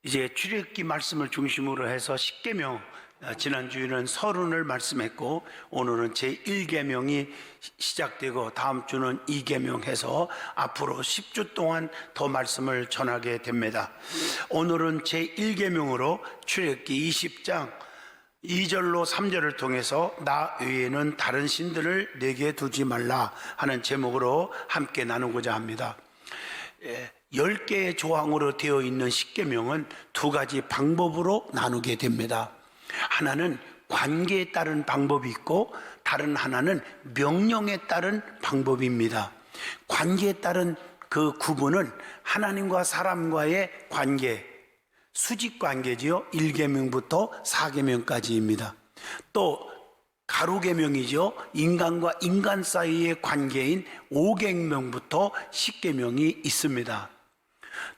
이제 출애굽기 말씀을 중심으로 해서 십계명, 지난주에는 서론을 말씀했고 오늘은 제1계명이 시작되고 다음 주는 2계명 해서 앞으로 10주 동안 더 말씀을 전하게 됩니다. 오늘은 제1계명으로 출애굽기 20장 2절로 3절을 통해서 나 외에는 다른 신들을 내게 두지 말라 하는 제목으로 함께 나누고자 합니다. 10개의 조항으로 되어 있는 십계명은 두 가지 방법으로 나누게 됩니다. 하나는 관계에 따른 방법이 있고 다른 하나는 명령에 따른 방법입니다. 관계에 따른 그 구분은 하나님과 사람과의 관계, 수직관계지요. 1계명부터 4계명까지입니다. 또 가루계명이죠. 인간과 인간 사이의 관계인 5계명부터 10계명이 있습니다.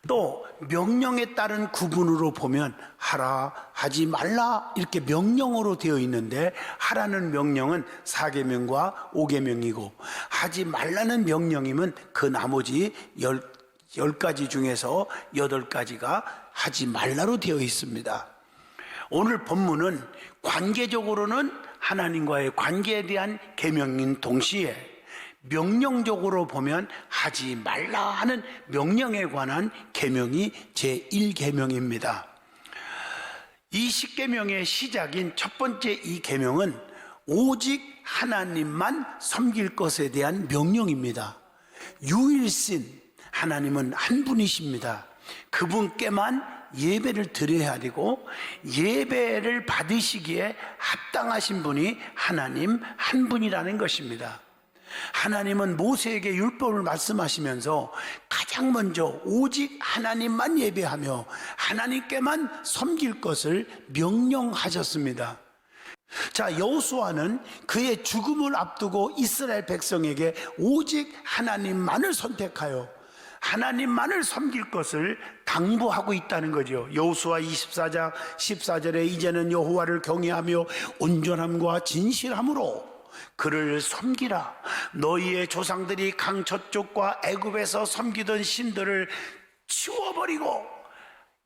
또 명령에 따른 구분으로 보면 하라, 하지 말라 이렇게 명령으로 되어 있는데 하라는 명령은 4계명과 5계명이고 하지 말라는 명령이면 그 나머지 10가지 중에서 8가지가 하지 말라로 되어 있습니다. 오늘 본문은 관계적으로는 하나님과의 관계에 대한 계명인 동시에 명령적으로 보면 하지 말라 하는 명령에 관한 계명이 제1계명입니다. 이 십계명의 시작인 첫 번째 이 계명은 오직 하나님만 섬길 것에 대한 명령입니다. 유일신 하나님은 한 분이십니다. 그분께만 예배를 드려야 되고 예배를 받으시기에 합당하신 분이 하나님 한 분이라는 것입니다. 하나님은 모세에게 율법을 말씀하시면서 가장 먼저 오직 하나님만 예배하며 하나님께만 섬길 것을 명령하셨습니다. 자, 여호수아는 그의 죽음을 앞두고 이스라엘 백성에게 오직 하나님만을 선택하여 하나님만을 섬길 것을 당부하고 있다는 거죠. 여호수아 24장 14절에 이제는 여호와를 경외하며 온전함과 진실함으로 그를 섬기라. 너희의 조상들이 강 저쪽과 애굽에서 섬기던 신들을 치워버리고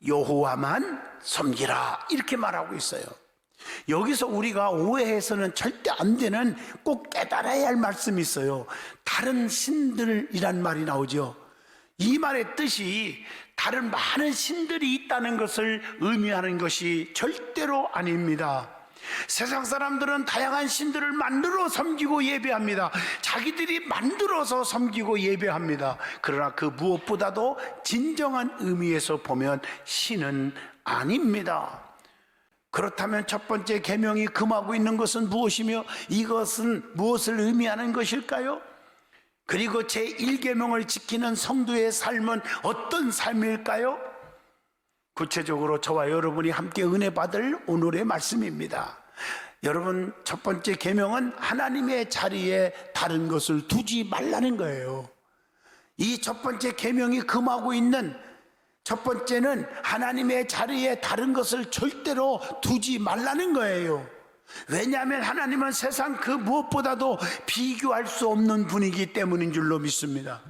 여호와만 섬기라 이렇게 말하고 있어요. 여기서 우리가 오해해서는 절대 안 되는 꼭 깨달아야 할 말씀이 있어요. 다른 신들이란 말이 나오죠. 이 말의 뜻이 다른 많은 신들이 있다는 것을 의미하는 것이 절대로 아닙니다. 세상 사람들은 다양한 신들을 만들어 섬기고 예배합니다. 자기들이 만들어서 섬기고 예배합니다. 그러나 그 무엇보다도 진정한 의미에서 보면 신은 아닙니다. 그렇다면 첫 번째 계명이 금하고 있는 것은 무엇이며 이것은 무엇을 의미하는 것일까요? 그리고 제1계명을 지키는 성도의 삶은 어떤 삶일까요? 구체적으로 저와 여러분이 함께 은혜 받을 오늘의 말씀입니다. 여러분, 첫 번째 계명은 하나님의 자리에 다른 것을 두지 말라는 거예요. 이 첫 번째 계명이 금하고 있는 첫 번째는 하나님의 자리에 다른 것을 절대로 두지 말라는 거예요. 왜냐하면 하나님은 세상 그 무엇보다도 비교할 수 없는 분이기 때문인 줄로 믿습니다.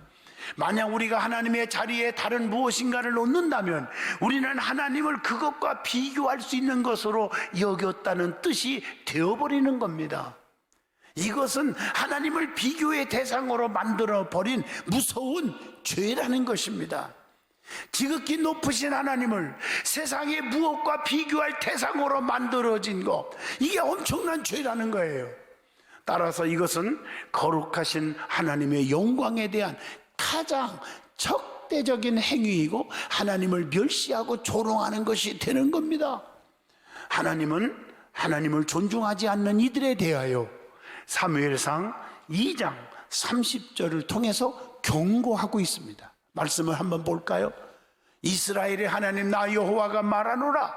만약 우리가 하나님의 자리에 다른 무엇인가를 놓는다면 우리는 하나님을 그것과 비교할 수 있는 것으로 여겼다는 뜻이 되어버리는 겁니다. 이것은 하나님을 비교의 대상으로 만들어버린 무서운 죄라는 것입니다. 지극히 높으신 하나님을 세상의 무엇과 비교할 대상으로 만들어진 것, 이게 엄청난 죄라는 거예요. 따라서 이것은 거룩하신 하나님의 영광에 대한 가장 적대적인 행위이고 하나님을 멸시하고 조롱하는 것이 되는 겁니다. 하나님은 하나님을 존중하지 않는 이들에 대하여 사무엘상 2장 30절을 통해서 경고하고 있습니다. 말씀을 한번 볼까요? 이스라엘의 하나님 나 여호와가 말하노라.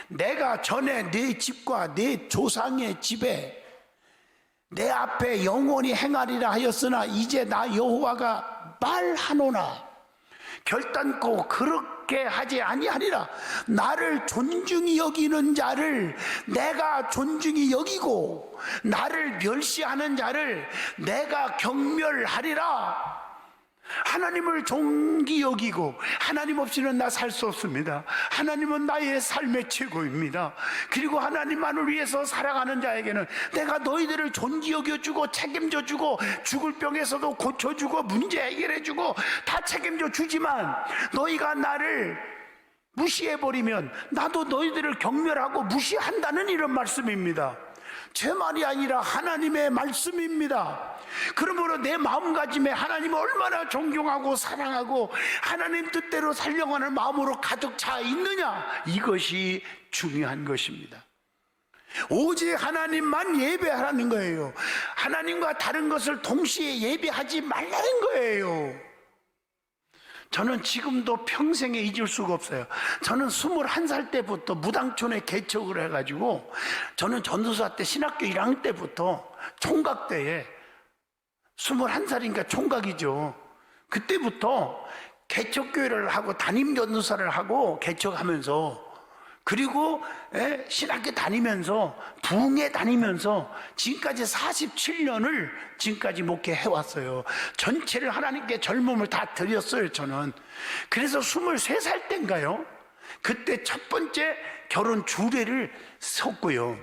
내가 전에 네 집과 네 조상의 집에 내 앞에 영원히 행하리라 하였으나 이제 나 여호와가 말하노라. 결단코 그렇게 하지 아니하리라. 나를 존중히 여기는 자를 내가 존중히 여기고 나를 멸시하는 자를 내가 경멸하리라. 하나님을 존귀 여기고 하나님 없이는 나 살 수 없습니다. 하나님은 나의 삶의 최고입니다. 그리고 하나님만을 위해서 살아가는 자에게는 내가 너희들을 존귀 여겨주고 책임져주고 죽을 병에서도 고쳐주고 문제 해결해주고 다 책임져 주지만 너희가 나를 무시해버리면 나도 너희들을 경멸하고 무시한다는 이런 말씀입니다. 제 말이 아니라 하나님의 말씀입니다. 그러므로 내 마음가짐에 하나님을 얼마나 존경하고 사랑하고 하나님 뜻대로 살려고 하는 마음으로 가득 차 있느냐, 이것이 중요한 것입니다. 오직 하나님만 예배하라는 거예요. 하나님과 다른 것을 동시에 예배하지 말라는 거예요. 저는 지금도 평생에 잊을 수가 없어요. 저는 21살 때부터 무당촌에 개척을 해가지고, 저는 전도사 때 신학교 1학년 때부터 총각 때에 21살이니까 총각이죠. 그때부터 개척교회를 하고 담임 전도사를 하고 개척하면서, 그리고 신학교 다니면서 부흥회 다니면서 지금까지 47년을 지금까지 목회해왔어요. 전체를 하나님께 젊음을 다 드렸어요, 저는. 그래서 23살 때인가요? 그때 첫 번째 결혼 주례를 섰고요.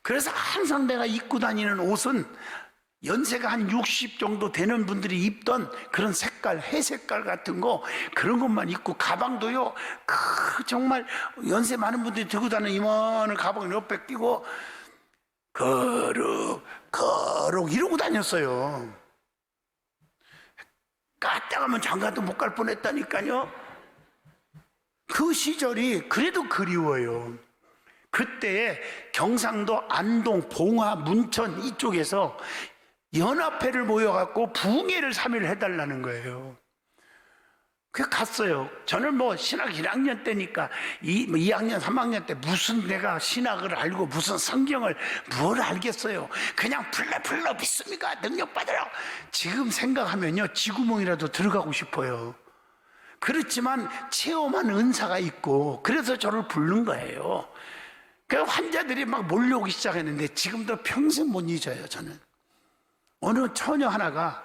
그래서 항상 내가 입고 다니는 옷은 연세가 한 60 정도 되는 분들이 입던 그런 색깔, 회색깔 같은 거, 그런 것만 입고, 가방도요, 정말 연세 많은 분들이 들고 다니는 이만한 가방을 옆에 끼고 거룩 이러고 다녔어요. 까딱하면 장가도 못 갈 뻔했다니까요. 그 시절이 그래도 그리워요. 그때 경상도 안동, 봉화, 문천 이쪽에서 연합회를 모여갖고 부흥회를 3일 해달라는 거예요. 그래서 갔어요. 저는 뭐 신학 1학년 때니까 2학년, 3학년 때 무슨 내가 신학을 알고 무슨 성경을 뭘 알겠어요. 그냥 플레 믿습니까? 능력 받으라. 지금 생각하면요, 쥐구멍이라도 들어가고 싶어요. 그렇지만 체험한 은사가 있고, 그래서 저를 부른 거예요. 그 환자들이 막 몰려오기 시작했는데 지금도 평생 못 잊어요. 저는 어느 처녀 하나가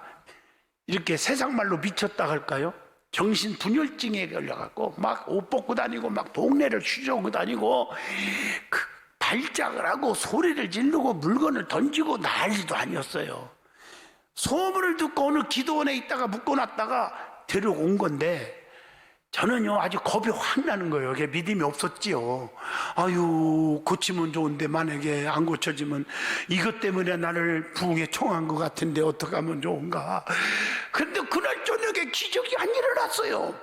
이렇게 세상말로 미쳤다 할까요? 정신분열증에 걸려갖고 막 옷 벗고 다니고 막 동네를 휘저고 다니고 발작을 하고 소리를 지르고 물건을 던지고 난리도 아니었어요. 소문을 듣고 어느 기도원에 있다가 묶어놨다가 데려온 건데, 저는요 아주 겁이 확 나는 거예요. 그게 믿음이 없었지요. 아유, 고치면 좋은데 만약에 안 고쳐지면 이것 때문에 나를 부흥에 청한 것 같은데 어떻게 하면 좋은가. 근데 그날 저녁에 기적이 안 일어났어요.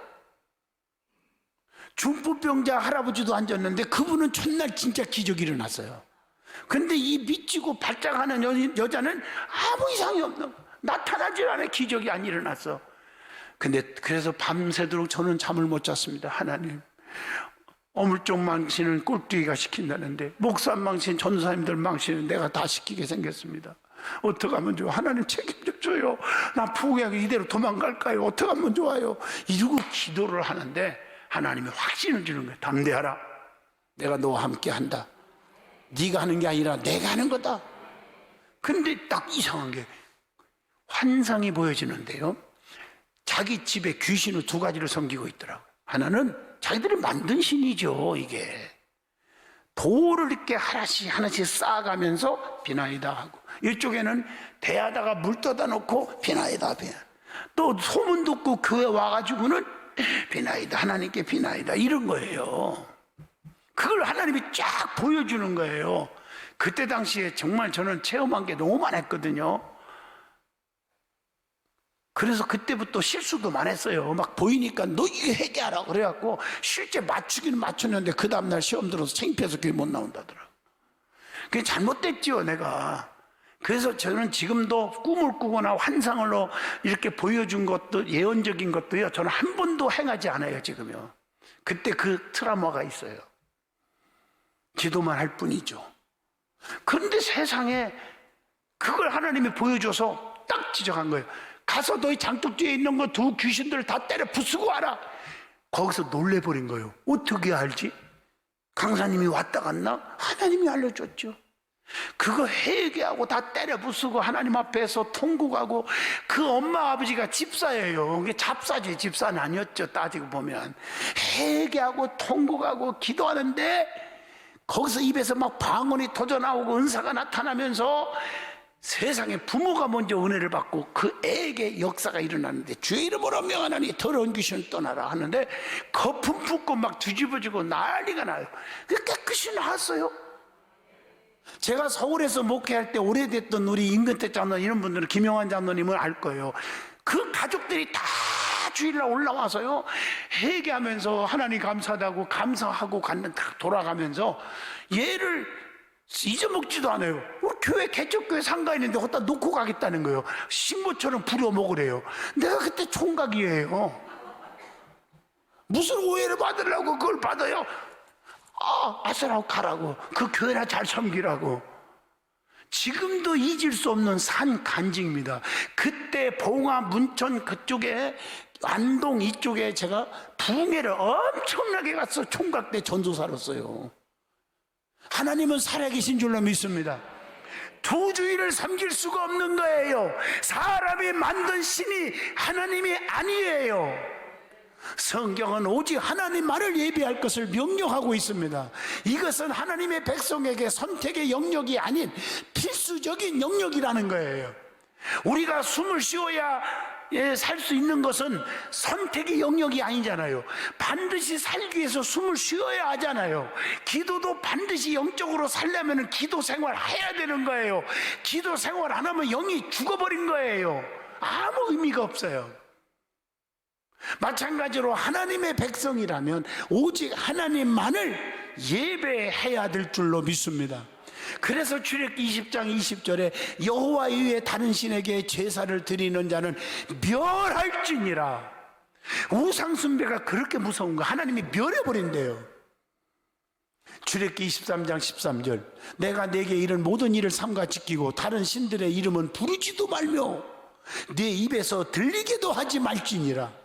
중풍병자 할아버지도 앉았는데 그분은 첫날 진짜 기적이 일어났어요. 근데 이 미치고 발작하는 여자는 아무 이상이 없는, 나타나질 않아. 기적이 안 일어났어. 근데 그래서 밤새도록 저는 잠을 못 잤습니다. 하나님, 어물쪽 망신은 꼴뚜기가 시킨다는데 목사 망신, 전사님들 망신은 내가 다 시키게 생겼습니다. 어떻게 하면 좋아? 하나님 책임져 줘요. 나 부흥하게 이대로 도망갈까요? 어떻게 하면 좋아요? 이러고 기도를 하는데 하나님이 확신을 주는 거예요. 담대하라, 내가 너와 함께 한다. 네가 하는 게 아니라 내가 하는 거다. 근데 딱 이상한 게 환상이 보여지는데요, 자기 집에 귀신을 2가지를 섬기고 있더라고요. 하나는 자기들이 만든 신이죠. 이게 돌을 이렇게 하나씩 쌓아가면서 비나이다 하고, 이쪽에는 대하다가 물 떠다 놓고 비나이다, 또 소문 듣고 교회 와가지고는 비나이다, 하나님께 비나이다, 이런 거예요. 그걸 하나님이 쫙 보여주는 거예요. 그때 당시에 정말 저는 체험한 게 너무 많았거든요. 그래서 그때부터 실수도 많았어요. 막 보이니까 너 이거 해결하라 그래갖고 실제 맞추기는 맞췄는데 그 다음날 시험 들어서 창피해서 교회 못 나온다더라고. 그게 잘못됐지요, 내가. 그래서 저는 지금도 꿈을 꾸거나 환상으로 이렇게 보여준 것도, 예언적인 것도요, 저는 한 번도 행하지 않아요, 지금요. 그때 그 트라우마가 있어요. 기도만 할 뿐이죠. 그런데 세상에 그걸 하나님이 보여줘서 딱 지적한 거예요. 가서 너희 장독 뒤에 있는 거 2 귀신들을 다 때려 부수고 와라. 거기서 놀래버린 거예요. 어떻게 알지? 강사님이 왔다 갔나? 하나님이 알려줬죠. 그거 회개하고 다 때려 부수고 하나님 앞에서 통곡하고, 그 엄마 아버지가 집사예요. 그게 잡사지 집사는 아니었죠. 따지고 보면 회개하고 통곡하고 기도하는데, 거기서 입에서 막 방언이 터져나오고 은사가 나타나면서 세상에 부모가 먼저 은혜를 받고 그 애에게 역사가 일어나는데, 주의 이름으로 명하나니 더러운 귀신을 떠나라 하는데 거품 붓고 막 뒤집어지고 난리가 나요. 깨끗이 나았어요. 제가 서울에서 목회할 때 오래됐던 우리 임근택 장로님, 이런 분들은 김영환 장로님을 알 거예요. 그 가족들이 다 주일날 올라와서요, 회개하면서 하나님 감사하다고 감사하고 돌아가면서 얘를 잊어먹지도 않아요. 우리 교회 개척교회 상가 있는데 거기다 놓고 가겠다는 거예요. 신부처럼 부려먹으래요. 내가 그때 총각이에요. 무슨 오해를 받으려고 그걸 받아요? 아싸라고 가라고, 그 교회나 잘 섬기라고. 지금도 잊을 수 없는 산 간증입니다. 그때 봉화 문천 그쪽에 안동 이쪽에 제가 부흥회를 엄청나게 가서 총각 때 전도사로서요. 하나님은 살아계신 줄로 믿습니다. 두 주일을 섬길 수가 없는 거예요. 사람이 만든 신이 하나님이 아니에요. 성경은 오직 하나님만을 예배할 것을 명령하고 있습니다. 이것은 하나님의 백성에게 선택의 영역이 아닌 필수적인 영역이라는 거예요. 우리가 숨을 쉬어야 살 수 있는 것은 선택의 영역이 아니잖아요. 반드시 살기 위해서 숨을 쉬어야 하잖아요. 기도도 반드시 영적으로 살려면 기도 생활 해야 되는 거예요. 기도 생활 안 하면 영이 죽어버린 거예요. 아무 의미가 없어요. 마찬가지로 하나님의 백성이라면 오직 하나님만을 예배해야 될 줄로 믿습니다. 그래서 출애굽기 20장 20절에 여호와 이외에 다른 신에게 제사를 드리는 자는 멸할지니라. 우상 숭배가 그렇게 무서운 거 하나님이 멸해버린대요. 출애굽기 23장 13절 내가 내게 이런 모든 일을 삼가 지키고 다른 신들의 이름은 부르지도 말며 네 입에서 들리게도 하지 말지니라.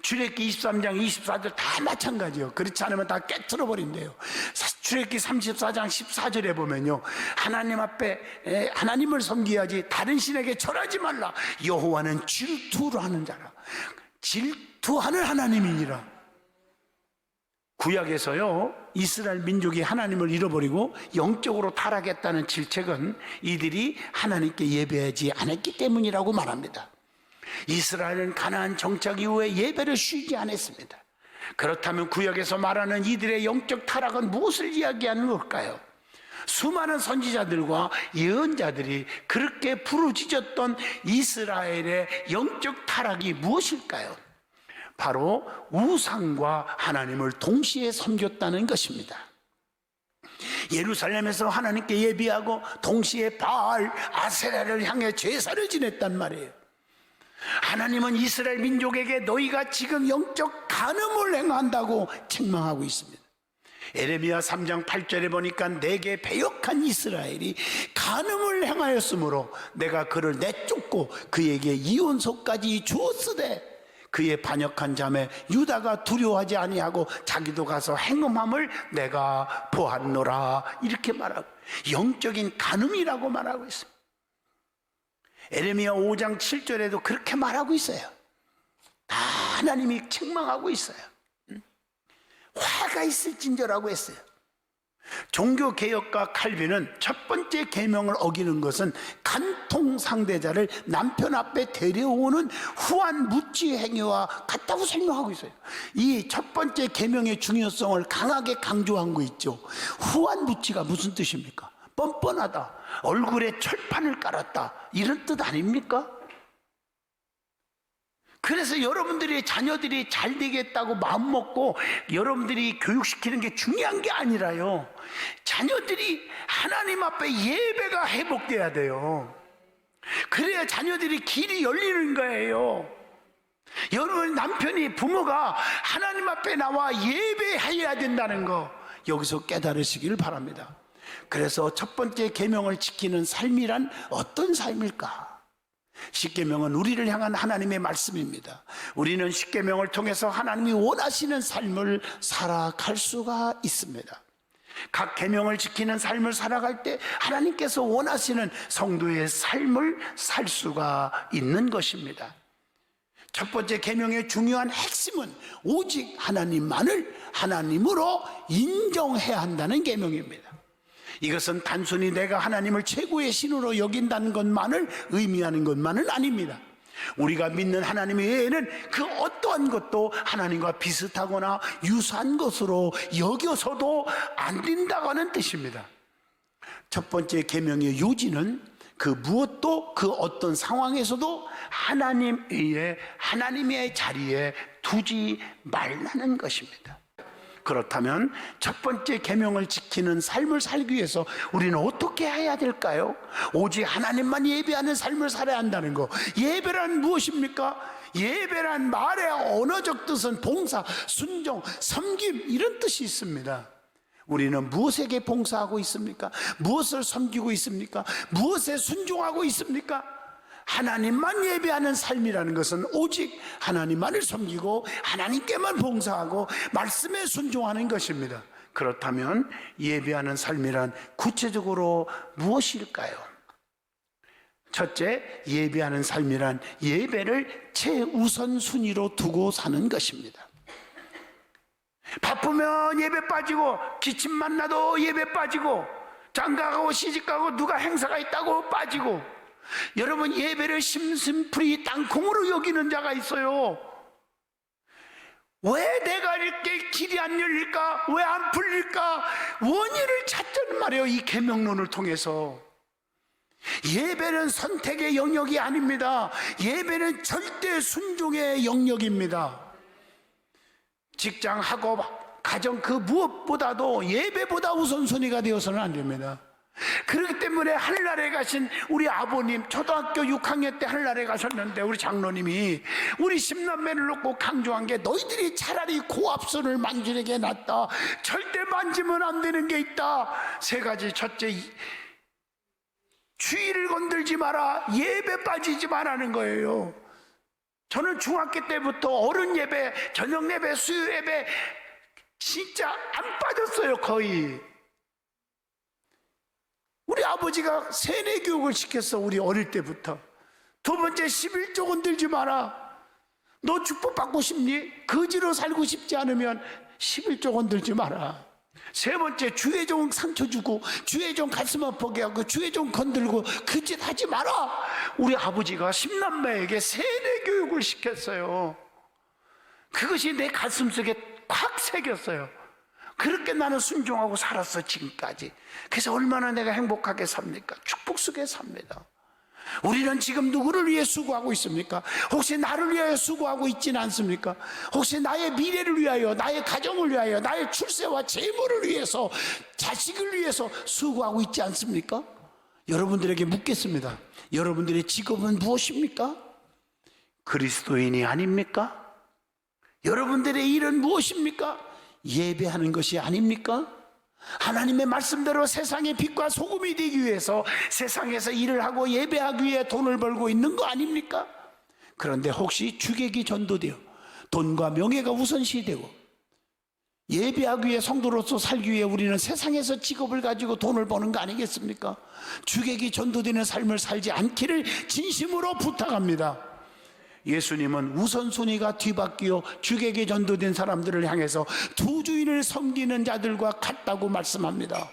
출애굽기 23장 24절 다 마찬가지요. 그렇지 않으면 다 깨트려 버린대요. 출애굽기 34장 14절에 보면요, 하나님 앞에 하나님을 섬겨야지 다른 신에게 절하지 말라. 여호와는 질투를 하는 자라. 질투하는 하나님이니라. 구약에서요, 이스라엘 민족이 하나님을 잃어버리고 영적으로 타락했다는 질책은 이들이 하나님께 예배하지 않았기 때문이라고 말합니다. 이스라엘은 가나안 정착 이후에 예배를 쉬지 않았습니다. 그렇다면 구약에서 말하는 이들의 영적 타락은 무엇을 이야기하는 걸까요? 수많은 선지자들과 예언자들이 그렇게 부르짖었던 이스라엘의 영적 타락이 무엇일까요? 바로 우상과 하나님을 동시에 섬겼다는 것입니다. 예루살렘에서 하나님께 예비하고 동시에 바알, 아세라를 향해 제사를 지냈단 말이에요. 하나님은 이스라엘 민족에게 너희가 지금 영적 간음을 행한다고 책망하고 있습니다. 에레미야 3장 8절에 보니까 내게 배역한 이스라엘이 간음을 행하였으므로 내가 그를 내쫓고 그에게 이혼소까지 주었으되 그의 반역한 자매 유다가 두려워하지 아니하고 자기도 가서 행음함을 내가 보았노라. 이렇게 말하고 영적인 간음이라고 말하고 있습니다. 에레미야 5장 7절에도 그렇게 말하고 있어요. 다 하나님이 책망하고 있어요. 화가 있을진저라고 했어요. 종교개혁가 칼빈은 첫 번째 계명을 어기는 것은 간통 상대자를 남편 앞에 데려오는 후한 무치 행위와 같다고 설명하고 있어요. 이 첫 번째 계명의 중요성을 강하게 강조한 거 있죠. 후한 무치가 무슨 뜻입니까? 뻔뻔하다, 얼굴에 철판을 깔았다, 이런 뜻 아닙니까? 그래서 여러분들이 자녀들이 잘 되겠다고 마음먹고 여러분들이 교육시키는 게 중요한 게 아니라요, 자녀들이 하나님 앞에 예배가 회복돼야 돼요. 그래야 자녀들이 길이 열리는 거예요. 여러분 남편이, 부모가 하나님 앞에 나와 예배해야 된다는 거 여기서 깨달으시길 바랍니다. 그래서 첫 번째 계명을 지키는 삶이란 어떤 삶일까? 십계명은 우리를 향한 하나님의 말씀입니다. 우리는 십계명을 통해서 하나님이 원하시는 삶을 살아갈 수가 있습니다. 각 계명을 지키는 삶을 살아갈 때 하나님께서 원하시는 성도의 삶을 살 수가 있는 것입니다. 첫 번째 계명의 중요한 핵심은 오직 하나님만을 하나님으로 인정해야 한다는 계명입니다. 이것은 단순히 내가 하나님을 최고의 신으로 여긴다는 것만을 의미하는 것만은 아닙니다. 우리가 믿는 하나님 외에는 그 어떠한 것도 하나님과 비슷하거나 유사한 것으로 여겨서도 안 된다고 하는 뜻입니다. 첫 번째 계명의 요지는 그 무엇도 그 어떤 상황에서도 하나님 외에 하나님의 자리에 두지 말라는 것입니다. 그렇다면 첫 번째 계명을 지키는 삶을 살기 위해서 우리는 어떻게 해야 될까요? 오직 하나님만 예배하는 삶을 살아야 한다는 거. 예배란 무엇입니까? 예배란 말의 언어적 뜻은 봉사, 순종, 섬김 이런 뜻이 있습니다. 우리는 무엇에게 봉사하고 있습니까? 무엇을 섬기고 있습니까? 무엇에 순종하고 있습니까? 하나님만 예배하는 삶이라는 것은 오직 하나님만을 섬기고 하나님께만 봉사하고 말씀에 순종하는 것입니다. 그렇다면 예배하는 삶이란 구체적으로 무엇일까요? 첫째, 예배하는 삶이란 예배를 최우선순위로 두고 사는 것입니다. 바쁘면 예배 빠지고, 기침만 나도 예배 빠지고, 장가가고 시집가고 누가 행사가 있다고 빠지고, 여러분 예배를 심심풀이 땅콩으로 여기는 자가 있어요. 왜 내가 이렇게 길이 안 열릴까? 왜 안 풀릴까? 원인을 찾자는 말이에요. 이 계명론을 통해서. 예배는 선택의 영역이 아닙니다. 예배는 절대 순종의 영역입니다. 직장, 학업, 가정 그 무엇보다도 예배보다 우선순위가 되어서는 안 됩니다. 그렇기 때문에 하늘나라에 가신 우리 아버님, 초등학교 6학년 때 하늘나라에 가셨는데 우리 장로님이 우리 10남매를 놓고 강조한 게, 너희들이 차라리 고압선을 만지는 게 낫다, 절대 만지면 안 되는 게 있다. 세 가지. 첫째, 주의를 건들지 마라, 예배 빠지지 말라는 거예요. 저는 중학교 때부터 어른 예배, 저녁 예배, 수요 예배 진짜 안 빠졌어요. 거의. 우리 아버지가 세뇌 교육을 시켰어. 우리 어릴 때부터. 두 번째, 11조 건들지 마라. 너 축복 받고 싶니? 거지로 살고 싶지 않으면 11조 건들지 마라. 세 번째, 주의 종 상처 주고, 주의 종 가슴 아프게 하고, 주의 종 건들고 그 짓 하지 마라. 우리 아버지가 10남매에게 세뇌 교육을 시켰어요. 그것이 내 가슴 속에 콱 새겼어요. 그렇게 나는 순종하고 살았어, 지금까지. 그래서 얼마나 내가 행복하게 삽니까? 축복 속에 삽니다. 우리는 지금 누구를 위해 수고하고 있습니까? 혹시 나를 위하여 수고하고 있지는 않습니까? 혹시 나의 미래를 위하여, 나의 가정을 위하여, 나의 출세와 재물을 위해서, 자식을 위해서 수고하고 있지 않습니까? 여러분들에게 묻겠습니다. 여러분들의 직업은 무엇입니까? 그리스도인이 아닙니까? 여러분들의 일은 무엇입니까? 예배하는 것이 아닙니까? 하나님의 말씀대로 세상의 빛과 소금이 되기 위해서 세상에서 일을 하고 예배하기 위해 돈을 벌고 있는 거 아닙니까? 그런데 혹시 주객이 전도되어 돈과 명예가 우선시되고 예배하기 위해 성도로서 살기 위해 우리는 세상에서 직업을 가지고 돈을 버는 거 아니겠습니까? 주객이 전도되는 삶을 살지 않기를 진심으로 부탁합니다. 예수님은 우선순위가 뒤바뀌어 주객에 전도된 사람들을 향해서 두 주인을 섬기는 자들과 같다고 말씀합니다.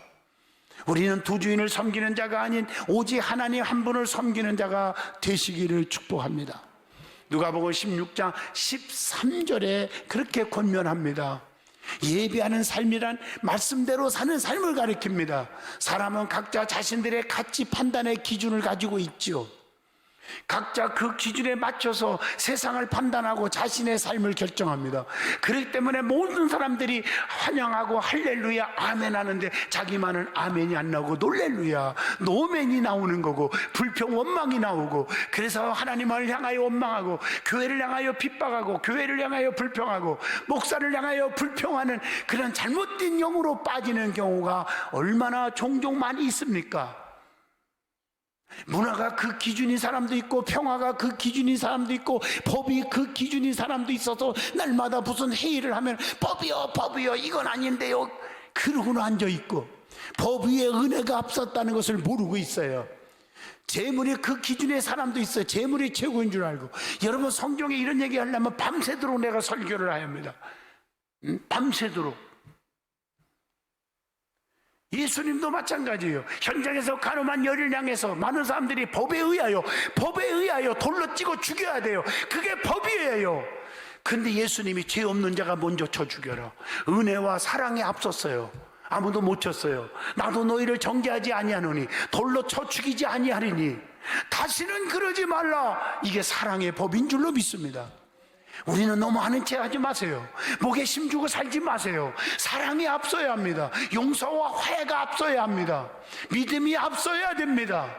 우리는 두 주인을 섬기는 자가 아닌 오직 하나님 한 분을 섬기는 자가 되시기를 축복합니다. 누가복음 16장 13절에 그렇게 권면합니다. 예배하는 삶이란 말씀대로 사는 삶을 가리킵니다. 사람은 각자 자신들의 가치 판단의 기준을 가지고 있지요. 각자 그 기준에 맞춰서 세상을 판단하고 자신의 삶을 결정합니다. 그렇기 때문에 모든 사람들이 환영하고 할렐루야 아멘 하는데 자기만은 아멘이 안 나오고 놀렐루야 노멘이 나오는 거고, 불평 원망이 나오고, 그래서 하나님을 향하여 원망하고, 교회를 향하여 핍박하고, 교회를 향하여 불평하고, 목사를 향하여 불평하는 그런 잘못된 영으로 빠지는 경우가 얼마나 종종 많이 있습니까? 문화가 그 기준인 사람도 있고, 평화가 그 기준인 사람도 있고, 법이 그 기준인 사람도 있어서 날마다 무슨 회의를 하면 법이요 법이요 이건 아닌데요, 그러고는 앉아있고 법 위에 은혜가 앞섰다는 것을 모르고 있어요. 재물이 그 기준의 사람도 있어요. 재물이 최고인 줄 알고. 여러분, 성경에 이런 얘기 하려면 밤새도록 내가 설교를 해야 합니다. 밤새도록. 예수님도 마찬가지예요. 현장에서 가늠한 열을 향해서 많은 사람들이 법에 의하여 돌로 찌고 죽여야 돼요. 그게 법이에요. 근데 예수님이 죄 없는 자가 먼저 쳐 죽여라. 은혜와 사랑에 앞섰어요. 아무도 못 쳤어요. 나도 너희를 정죄하지 아니하노니 돌로 쳐 죽이지 아니하리니 다시는 그러지 말라. 이게 사랑의 법인 줄로 믿습니다. 우리는 너무 아는 체 하지 마세요. 목에 힘주고 살지 마세요. 사랑이 앞서야 합니다. 용서와 화해가 앞서야 합니다. 믿음이 앞서야 됩니다.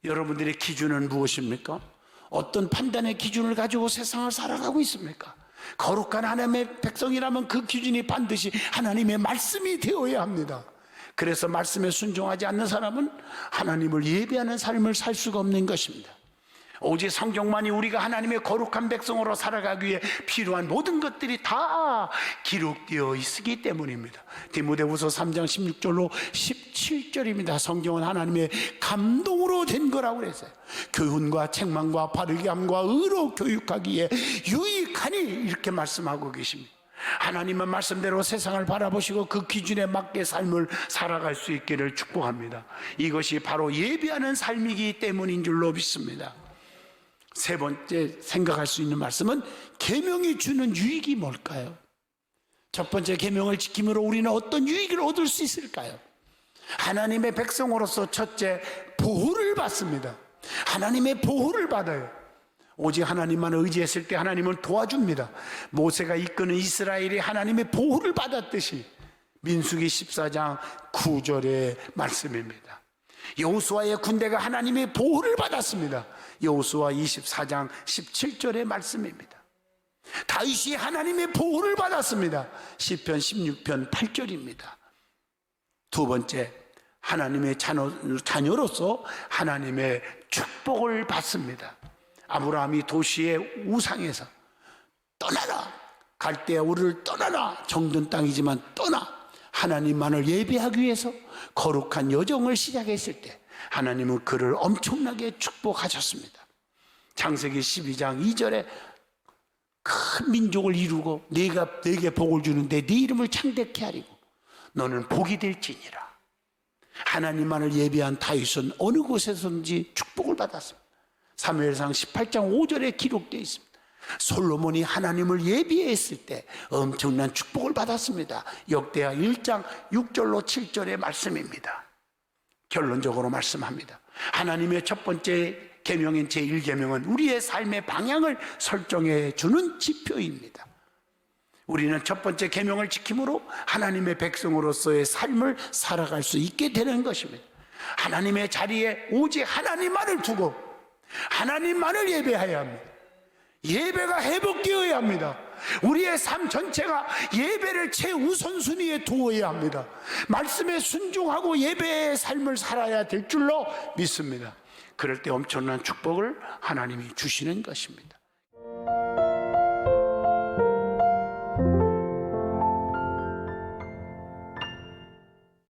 여러분들의 기준은 무엇입니까? 어떤 판단의 기준을 가지고 세상을 살아가고 있습니까? 거룩한 하나님의 백성이라면 그 기준이 반드시 하나님의 말씀이 되어야 합니다. 그래서 말씀에 순종하지 않는 사람은 하나님을 예배하는 삶을 살 수가 없는 것입니다. 오직 성경만이 우리가 하나님의 거룩한 백성으로 살아가기 위해 필요한 모든 것들이 다 기록되어 있기 때문입니다. 디모데후서 3장 16절로 17절입니다. 성경은 하나님의 감동으로 된 거라고 그랬어요. 교훈과 책망과 바르게 함과 의로 교육하기에 유익하니 이렇게 말씀하고 계십니다. 하나님은 말씀대로 세상을 바라보시고 그 기준에 맞게 삶을 살아갈 수 있기를 축복합니다. 이것이 바로 예배하는 삶이기 때문인 줄로 믿습니다. 세 번째 생각할 수 있는 말씀은 계명이 주는 유익이 뭘까요? 첫 번째, 계명을 지킴으로 우리는 어떤 유익을 얻을 수 있을까요? 하나님의 백성으로서 첫째, 보호를 받습니다. 하나님의 보호를 받아요. 오직 하나님만 의지했을 때 하나님은 도와줍니다. 모세가 이끄는 이스라엘이 하나님의 보호를 받았듯이 민수기 14장 9절의 말씀입니다. 여호수아의 군대가 하나님의 보호를 받았습니다. 여호수아 24장 17절의 말씀입니다. 다윗이 하나님의 보호를 받았습니다. 시편 16편 8절입니다. 두 번째, 하나님의 자녀로서 하나님의 축복을 받습니다. 아브라함이 도시의 우상에서 떠나라, 갈대아 우르를 떠나라, 정든 땅이지만 떠나 하나님만을 예배하기 위해서 거룩한 여정을 시작했을 때 하나님은 그를 엄청나게 축복하셨습니다. 창세기 12장 2절에 큰 민족을 이루고 내가 내게 복을 주는데 네 이름을 창대케 하리고 너는 복이 될지니라. 하나님만을 예배한 다윗은 어느 곳에서든지 축복을 받았습니다. 사무엘상 18장 5절에 기록되어 있습니다. 솔로몬이 하나님을 예배했을 때 엄청난 축복을 받았습니다. 역대하 1장 6절로 7절의 말씀입니다. 결론적으로 말씀합니다. 하나님의 첫 번째 계명인 제1계명은 우리의 삶의 방향을 설정해 주는 지표입니다. 우리는 첫 번째 계명을 지킴으로 하나님의 백성으로서의 삶을 살아갈 수 있게 되는 것입니다. 하나님의 자리에 오직 하나님만을 두고 하나님만을 예배해야 합니다. 예배가 회복되어야 합니다. 우리의 삶 전체가 예배를 최우선순위에 두어야 합니다. 말씀에 순종하고 예배의 삶을 살아야 될 줄로 믿습니다. 그럴 때 엄청난 축복을 하나님이 주시는 것입니다.